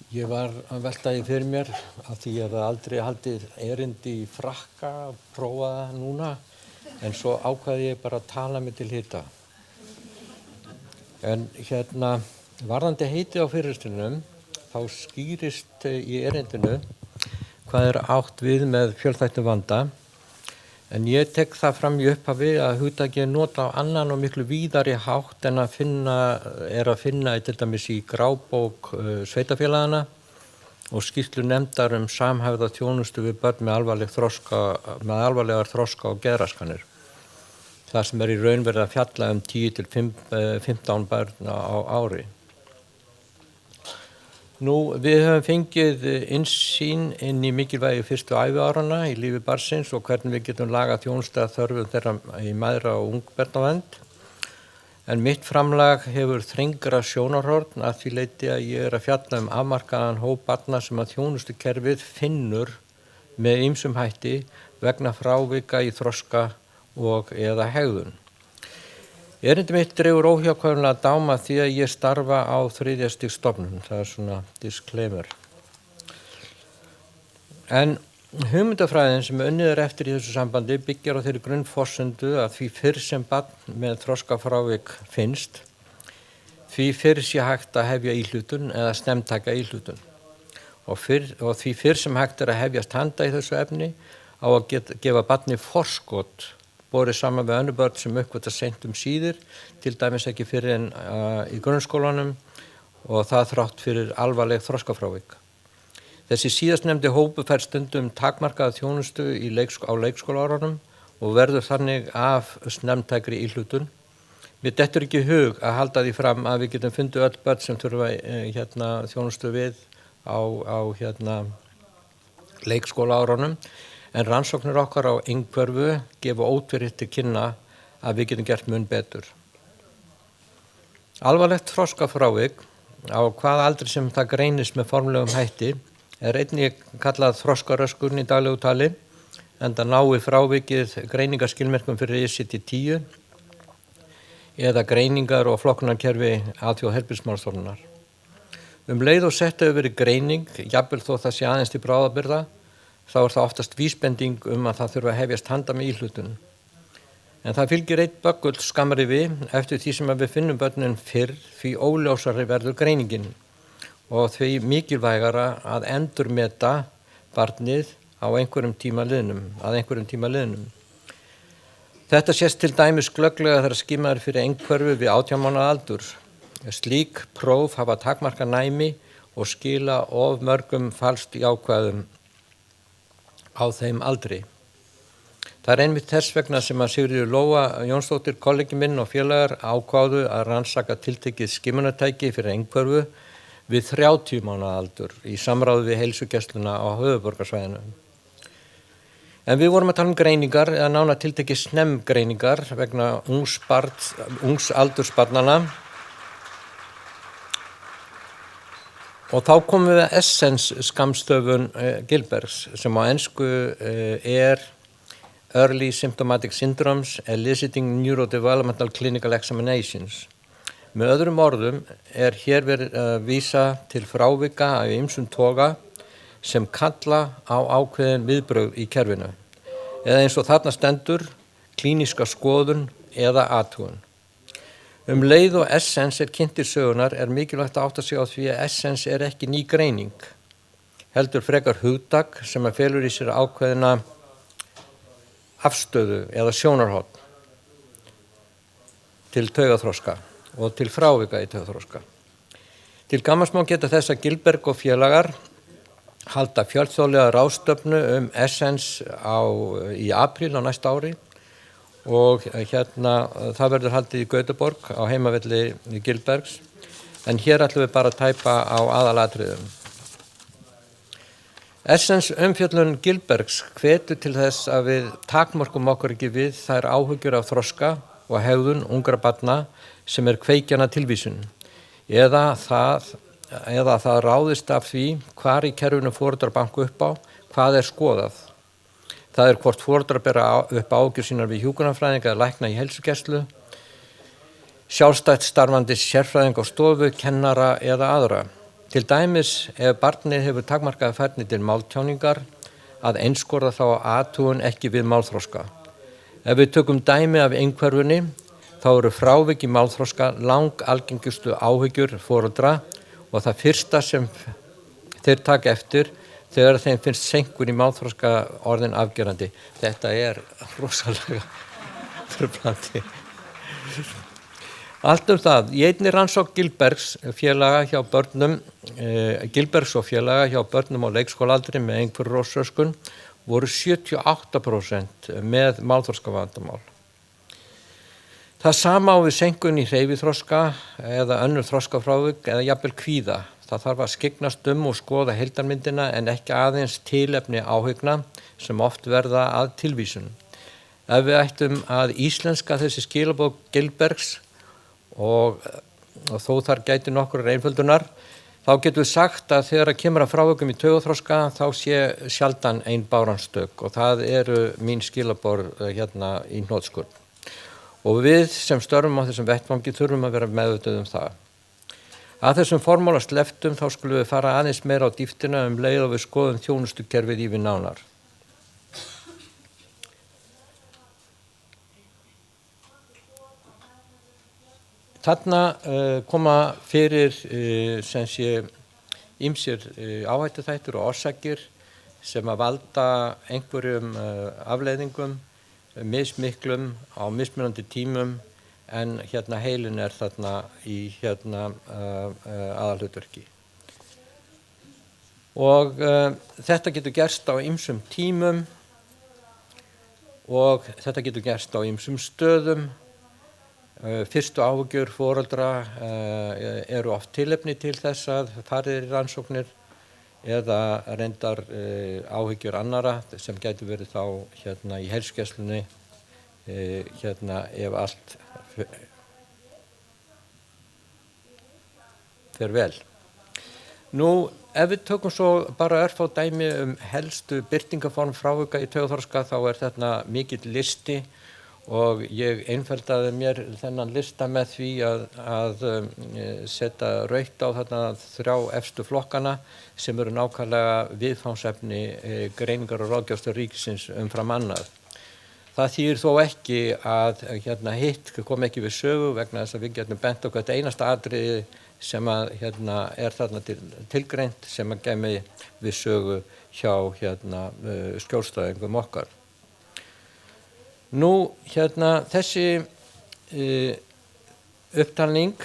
Ég var að velta því fyrir mér af því ég hef aldrei haldið erindi í frakka, prófaði það núna, en svo ákvaði ég bara að tala mig til hita. En varðandi heitið á fyrirstunum, þá skýrist í erindinu hvað er átt við með fjölþættum vanda, en ég tek það fram í upphafi að hugtakið er notað á annan og miklu víðari hátt en að finna til dæmis í grábók sveitarfélagana og skýrslu nefndar samhæfða þjónustu við börn með alvarlegar þroska og geðraskanir. Það sem í raun verið að fjalla 10 til 15 börn á ári. Við höfum fengið innsýn inn í mikilvægi fyrstu æviárana í lífi barnsins og hvernig við getum lagað þjónustu að þörfum þeirra í mæðra- og ungbarnavernd. En mitt framlag hefur þrengra sjónarhorn að því leyti að ég er að fjalla afmarkaðan hóp barna sem að þjónustukerfið finnur með ýmsum hætti vegna frávika í þroska og eða hegðun. Erindi mitt dregur óhjákvæmilega dáma því að ég starfa á 3. stigs stofnun, það er svona disclaimer. En hugmyndafræðin sem unnið er eftir í þessu sambandi byggjar á þeirri grunnforsendu að því fyrr sem barn með þroskafrávik finnst, því fyrr sé hægt að hefja íhlutun eða snemmtaka íhlutun. Og því fyrr sem hægt er að hefjast handa í þessu efni á að gefa barni forskot borið saman við önnur börn sem uppgötva seint síðir, til dæmis ekki fyrir en í grunnskólanum og það þrátt fyrir alvarleg þroskafrávik. Þessi síðastnefndi hópur fær stundum takmarkaða þjónustu á leikskólaárunum og verður þannig af snemmtækri íhlutun. Mér dettur ekki í hug að halda því fram að við getum fundið öll börn sem þurfa þjónustu við á leikskólaárunum. En rannsóknir okkar á einhverfu gefa ótvírætt til kynna að við getum gert mun betur. Alvarlegt þroskafrávik á hvaða aldri sem það greinist með formlegum hætti er einnig kallað þroskaröskun í daglegu tali, enda nái frávikið greiningaskilmerkum fyrir ICD-10 eða greiningar og flokkunarkerfi Alþjóðaheilbrigðismálastofnunar. Leið og sett hefur verið greining, jafnvel þó það sé aðeins til bráðabirgða, þá er það oftast vísbending að það þurfa að hefjast handa með íhlutun. En það fylgir einn böggull skammri við eftir því sem við finnum börnin fyrr, því óljósari verður greiningin og því mikilvægara að endurmeta barnið á einhverjum tíma liðnum. Þetta sést til dæmis glögglega þegar skimaður fyrir einhverfu við 18 mánaða aldur. Slík próf hafa takmarkað næmi og skila of mörgum falskt jákvæðum á þeim aldri. Það er einmitt þess vegna sem að Sigríður Lóa Jónsdóttir, kollegi minn og félagar ákváðu að rannsaka tiltekið skimunartæki fyrir einhverfu við 30 mánaða aldur í samráði við heilsugæsluna á höfuðborgarsvæðinu. En við vorum að tala greiningar eða nánar tiltekið snemmgreiningar vegna ungs aldursbarnanna. Og þá komum við að Essence skammstöfun Gilbergs sem á ensku er Early Symptomatic Syndromes Eliciting Neurodevelopmental Clinical Examinations. Með öðrum orðum er hér verið að vísa til frávika af ýmsum toga sem kalla á ákveðin viðbrögð í kerfinu, eða eins og þarna stendur klíníska skoðun eða athugun. Leið og Essence er kynntir sögunar er mikilvægt að átta sig á því að Essence er ekki ný greining, heldur frekar hugtak sem að felur í sér ákveðina afstöðu eða sjónarhorn til taugaþroska og til frávika í taugaþroska. Til gamans má geta þess að Gilberg og félagar halda fjölþjóðlega ráðstefnu Essence í apríl á næsta ári. Og það verður haldið í Gautaborg á heimavelli Gilbergs, en hér ætlum við bara að tæpa á aðalatriðum. Essence umfjöllun Gilbergs hvetur til þess að við takmörkum okkur ekki við þær áhyggjur af þroska og hegðun ungra barna sem er kveikjana tilvísun, eða það ráðist af því hvar í kerfinu foreldrar banka upp á, hvað er skoðað. Það er hvort foreldrar bera upp áhyggjur sínar við hjúkrunarfræðinga eða lækna í heilsugæslu, sjálfstætt starfandi sérfræðinga á stofu, kennara eða aðra. Til dæmis ef barnið hefur takmarkaða færni til máltjáningar að einskorða þá athugun ekki við málþroska. Ef við tökum dæmi af einhverfunni þá eru frávik í málþroska algengustu áhyggjur foreldra og það fyrsta sem þeir taka eftir þegar þeim finnst seinkun í málþroska orðin afgerandi. Þetta rosalega truflandi. Allt það. Í einni rannsókn Gilbergs og félaga hjá börnum á leikskólaaldri með einhverfurófsröskun voru 78% með málþroskavandamál. Það sama á við seinkun í hreyfiþroska eða önnur þroskafrávik eða jafnvel kvíða. Það þarf að skyggnast og skoða heildarmyndina en ekki aðeins tilefni áhyggna sem oft verða að tilvísun. Ef við ættum að íslenska þessi skilaboð Gilbergs og þó þar gæti nokkur einföldunar, þá getum við sagt að þegar kemur að frávikum í taugaþroska þá sé sjaldan ein báranstök og það eru mín skilaboð hérna í hnotskurn. Og við sem störfum á þessum vettvangi þurfum að vera meðvituð það. Að þessum formála slepptum þá skulum við fara aðeins meira á dýptina leið og við skoðum þjónustukerfið í við nánar. Þarna koma fyrir ýmsir áhættuþættir og orsakir sem að valda einhverjum afleiðingum, mismiklum á mismunandi tímum en heilin þarna í aðalhlutverki. Og þetta getur gerst á ýmsum tímum og þetta getur gerst á ýmsum stöðum. Fyrstu áhyggjur foreldra eru oft tilefni til þess að farið í rannsóknir eða reyndar áhyggjur annara sem gætu verið þá í heilsugæslunni ef allt fer vel. Nú, ef við tökum svo bara örfá dæmi helstu birtingaform frávika í taugaþroska þá þetta mikill listi og ég einfeldaði mér þennan lista með því að setja rautt á þarna 3 efstu flokkana sem eru nákvæmlega viðfangsefni greiningar og ráðgjafarstöðvar ríkisins umfram annað. Það þýðir þó ekki að hitt kom ekki við sögu vegna þess að við getum bent á hvert einasta atriði sem að þarna tilgreint sem að gæmi við sögu hjá skjólstæðingum okkar. Nú, þessi upptalning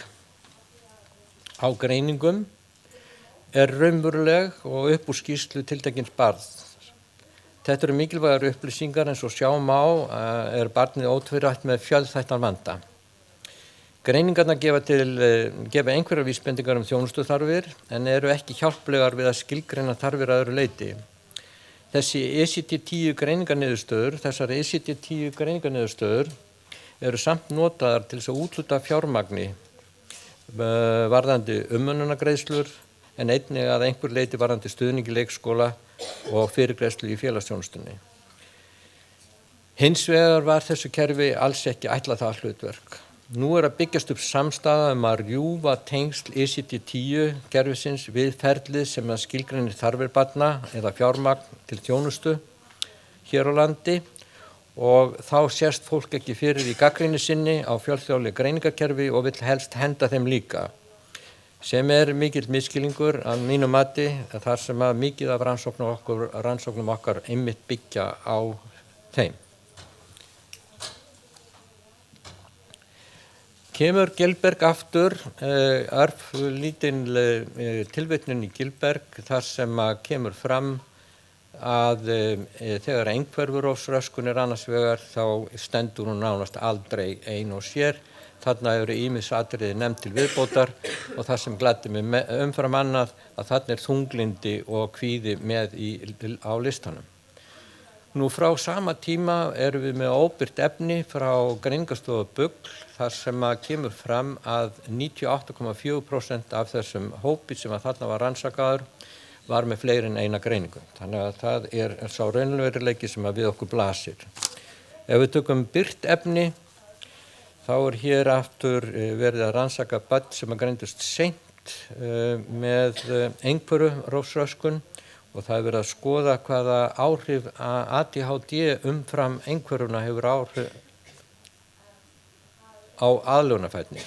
á greiningum raunveruleg og upp úr skýrslu tiltekins barns. Þetta eru mikilvægar upplýsingar eins og sjá má barnið ótvírætt með fjölþættan vanda. Greiningarnar gefa einhverjar vísbendingar þjónustuþarfir en eru ekki hjálplegar við að skilgreina þarfir að öðru leyti. Þessar ICD-10 greiningarniðurstöður eru samt notaðar til þess að úthluta fjármagni varðandi umönnunargreiðslur en einnig að einhver leyti varðandi stuðning í leikskóla og fyrirgreiðslu í félagsþjónustunni. Hins vegar var þessu kerfi alls ekki ætlað það hlutverk. Nú að byggjast upp samstaða að rjúfa tengsl ICD-10 kerfisins við ferlið sem að skilgreinir þarfir barna eða fjármagn til þjónustu hér á landi og þá sést fólk ekki fyrir í gagnrýni sinni á fjölþjóðleg greiningarkerfi og vill helst henda þeim líka. Sem mikill misskilningur að mínu mati þar sem að mikið af rannsóknum okkar einmitt byggja á þeim. Kemur Gilberg aftur, örflítinn tilvitnun í Gilberg þar sem að kemur fram að þegar einhverfurófsröskun annars vegar þá stendur hún nánast aldrei ein og sér. Þarna eru ýmis atriði nefnd til viðbótar og það sem gladdi mig umfram annað að þarna þunglindi og kvíði með á listanum. Nú frá sama tíma erum við með óbirt efni frá Greiningarstofu BUGL þar sem að kemur fram að 98,4% af þessum hópi sem að þarna var rannsakaður var með fleiri en eina greiningu. Þannig að það sá raunveruleiki sem að við okkur blasir. Ef við tökum birt efni þá hér aftur verið að rannsaka börn sem að greindust seint með einhverfurófsröskun og það er verið að skoða hvaða áhrif ADHD umfram einhverfuna hefur áhrif á aðlögunarfærni.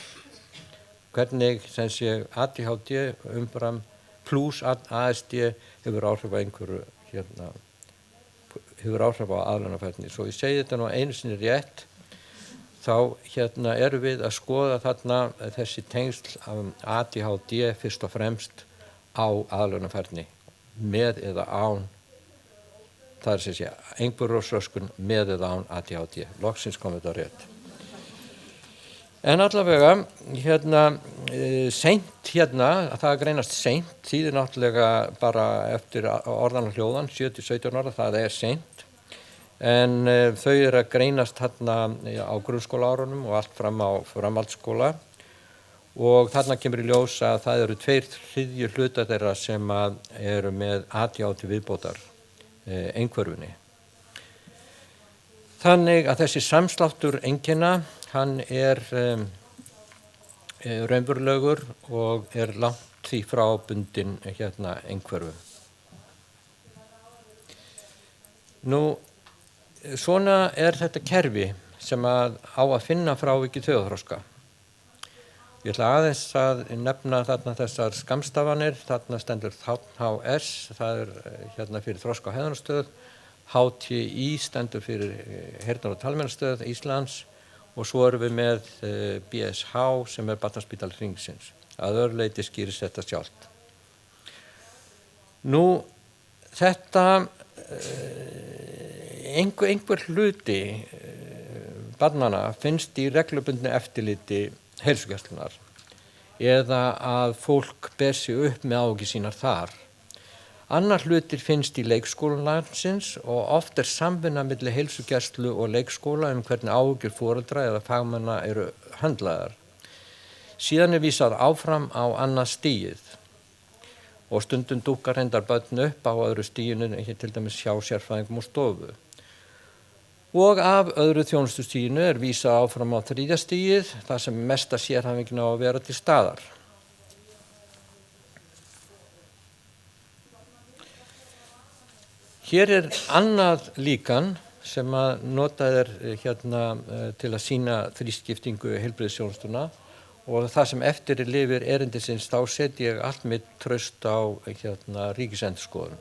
Hvernig sem sé ADHD umfram plus ASD hefur áhrif á einhverju hefur áhrif á aðlögunarfærni. Svo ég segi þetta nú einu sinni rétt, þá erum við að skoða þarna þessi tengsl af ADHD fyrst og fremst á aðlögunarfærni, með eða án, það er sem sé einhverfurófsröskun með eða án ADHD. Loksins kom þetta rétt. En allavega, seint það að greinast seint, þýðir náttúrulega bara eftir orðan og hljóðan, 7-17 ára, það er seint. En þau eru að greinast þarna á grunnskólaárunum og allt fram á framhaldsskóla og þarna kemur í ljós að það eru 2/3 hluta þeirra sem eru með ADHD viðbótar einhverfunni. Þannig að þessi samsláttur einkenna, hann er raunverulegur og er langt því frá bundinn einhverfu. Nú, svona er þetta kerfi sem á að finna frávik í taugaþroska. Ég ætla aðeins að nefna þarna þessar skammstafanir, þarna stendur HHS, það er fyrir þroska- og hegðunarstöð, HTI stendur fyrir heyrnar- og talmeinastöð Íslands og svo erum við með BSH sem er Barnaspítali Hringsins. Að öðru leyti skýrist þetta sjálft. Nú, þetta einhver hluti barnanna finnst í reglubundnu eftirliti heilsugæslunnar eða að fólk ber sig upp með áhyggjur sínar þar. Annar hlutir finnst í leikskólum landsins og oft er samvinna milli heilsugæslu og leikskóla hvernig áhyggjur foreldra eða fagmanna eru höndlaðar. Síðan er vísað áfram á annað stigið og stundum dúkkar reyndar börn upp á öðru stiginu, til dæmis hjá sérfræðingum og stofu. Og af öðru þjónustustiginu er vísað áfram á 3. stigið, þar sem mesta sérhæfingin á að vera til staðar. Hér er annað líkan sem notað er til að sýna þrískiptingu heilbrigðisþjónustuna og það sem eftir lifir erindisins, þá set ég allt mitt traust á Ríkisendurskoðun.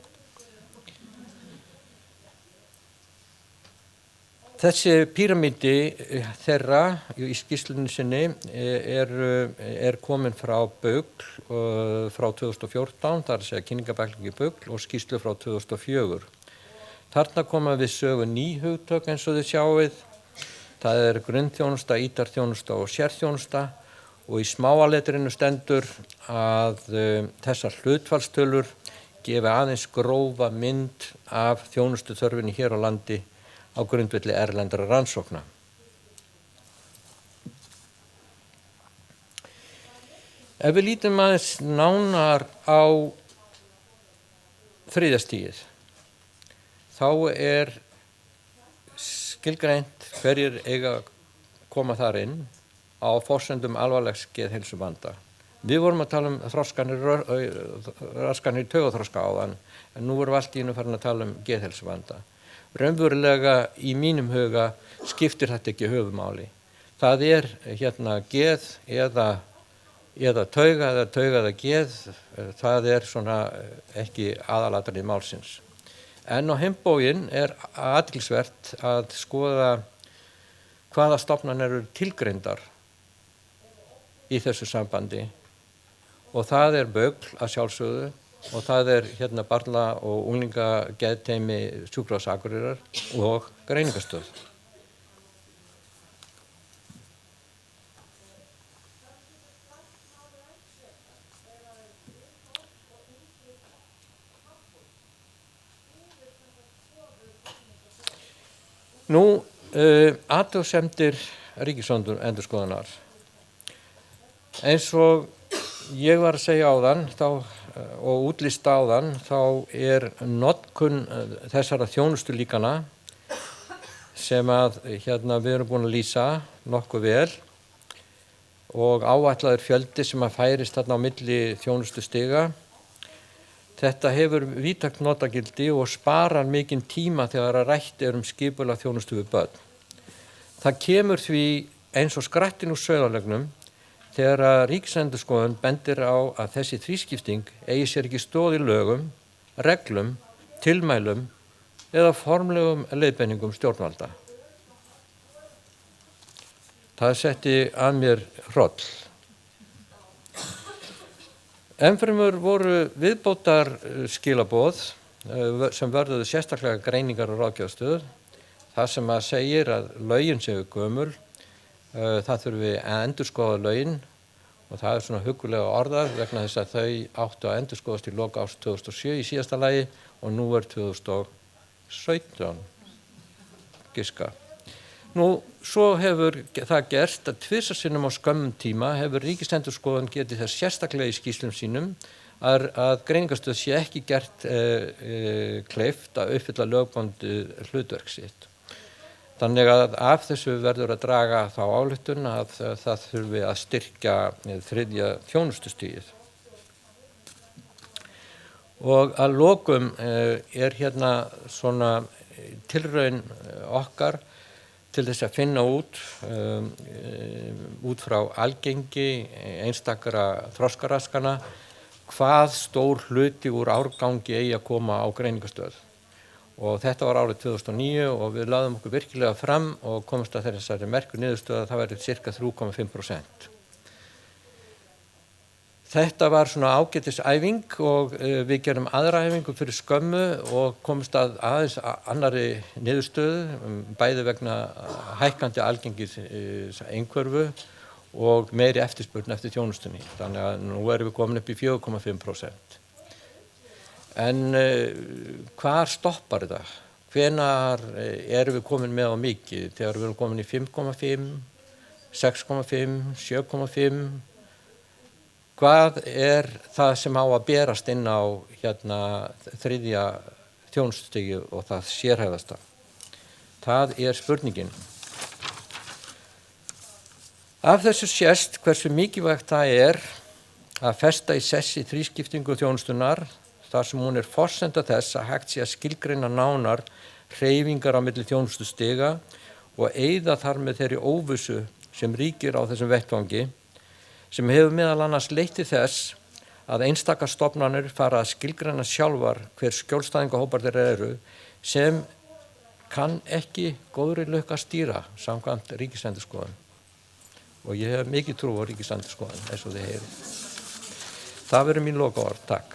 Þessi píramídi þeirra í skýrslunni sinni er komin frá BUGL frá 2014, það er að segja kynningabæklingi BUGL og skýrslu frá 2004. Þarna koma við sögu ný hugtök eins og þið sjáið. Það er grunnþjónusta, ítarþjónusta og sérþjónusta og í smáaletrinu stendur að þessar hlutfallstölur gefi aðeins grófa mynd af þjónustuþörfinni hér á landi á grundvelli erlendra rannsókna. Ef við lítum aðeins nánar á 3. stigið, þá er skilgreint hverjir eiga að koma þar inn á forsendum alvarlegs geðheilsuvanda. Við vorum að tala raskanir taugaþroska áðan, en nú vorum við allt í einu farin að tala geðheilsuvanda. Raunverulega í mínum huga skiptir þetta ekki höfuðmáli. Það er geð eða tauga eða geð, það er svona ekki aðalatriði málsins. En á hinn bóginn er athyglisvert að skoða hvaða stofnanir eru tilgreindar í þessu sambandi og það er BUGL að sjálfsögðu og það er barna- og unglingageðteymi Sjúkrahúss Akureyrar og Greiningarstöð. Nú, athugasemdir Ríkisendurskoðunar. Eins og ég var að segja áðan og útlista áðan, þá er notkun þessara þjónustulíkana sem við erum búin að lýsa nokkuð vel. og áætlaður fjöldi sem að færist þarna á milli þjónustustiga. Þetta hefur víðtækt notagildi og sparar mikinn tíma þegar að rætt skipulag þjónustu við börn. Það kemur því eins og skrættin úr sauðarleggnum þegar að Ríkisendurskoðun bendir á að þessi þrískipting eigi sér ekki stoð í lögum, reglum, tilmælum eða formlegum leiðbeiningum stjórnvalda. Það setti að mér hroll. Ennfremur voru viðbótar skilaboð sem vörðuðu sérstaklega greiningar og ráðgjafarstöð. Það sem að segir að lögin séu gömul, það þurfi að endurskoða lögin og það svona huggulega orðað vegna þess að þau áttu að endurskoðast í lok árs 2007 í síðasta lagi og nú 2017 giska. Nú, svo hefur það gerst að tvisvar sinnum á skömmum tíma hefur Ríkisendurskoðun getið þess sérstaklega í skýrslum sínum að greiningarstöð sé ekki gert kleift að uppfylla lögbundið hlutverk sitt. Þannig að af þessu verður að draga þá ályktun að það þurfi að styrkja þriðja þjónustustigið. Og að lokum hérna svona tilraun okkar til þess að finna út frá algengi einstakra þroskaraskana hvað stór hluti úr árgangi eigi að koma á greiningarstöð. Og þetta var árið 2009 og við lagðum okkur virkilega fram og komumst að þessari merku niðurstöðu að það væri cirka 3,5%. Þetta var svona ágætis æfing og við gerum aðra æfingu fyrir skömmu og komumst að aðeins annari niðurstöðu, bæði vegna hækkandi algengis einhverfu og meiri eftirspurn eftir þjónustunni. Þannig að nú erum við komin upp í 4,5%. En hvar stoppar þetta? Hvenær erum við komin með á mikið? Þegar við erum komin í 5,5, 6,5, 7,5? Hvað það sem á að berast inn á þriðja þjónustustigi og það sérhæfðasta? Það spurningin. Af þessu sést hversu mikilvægt það að festa í sessi þrískiptingu þjónustunar þar sem hún forsenda þess að hægt sé að skilgreina nánar hreyfingar á milli þjónustustiga og eyða þar með þeirri óvissu sem ríkir á þessum vettvangi sem hefur meðal annars leitt til þess að einstaka stofnanir fara að skilgreina sjálfar hver skjólstæðingahópar þeirra eru sem kann ekki góðri lukku að stýra samkvæmt Ríkisendurskoðun. Og ég hef mikið trú á Ríkisendurskoðun eins og þið heyrið. Það verður mín lokaorð. Takk.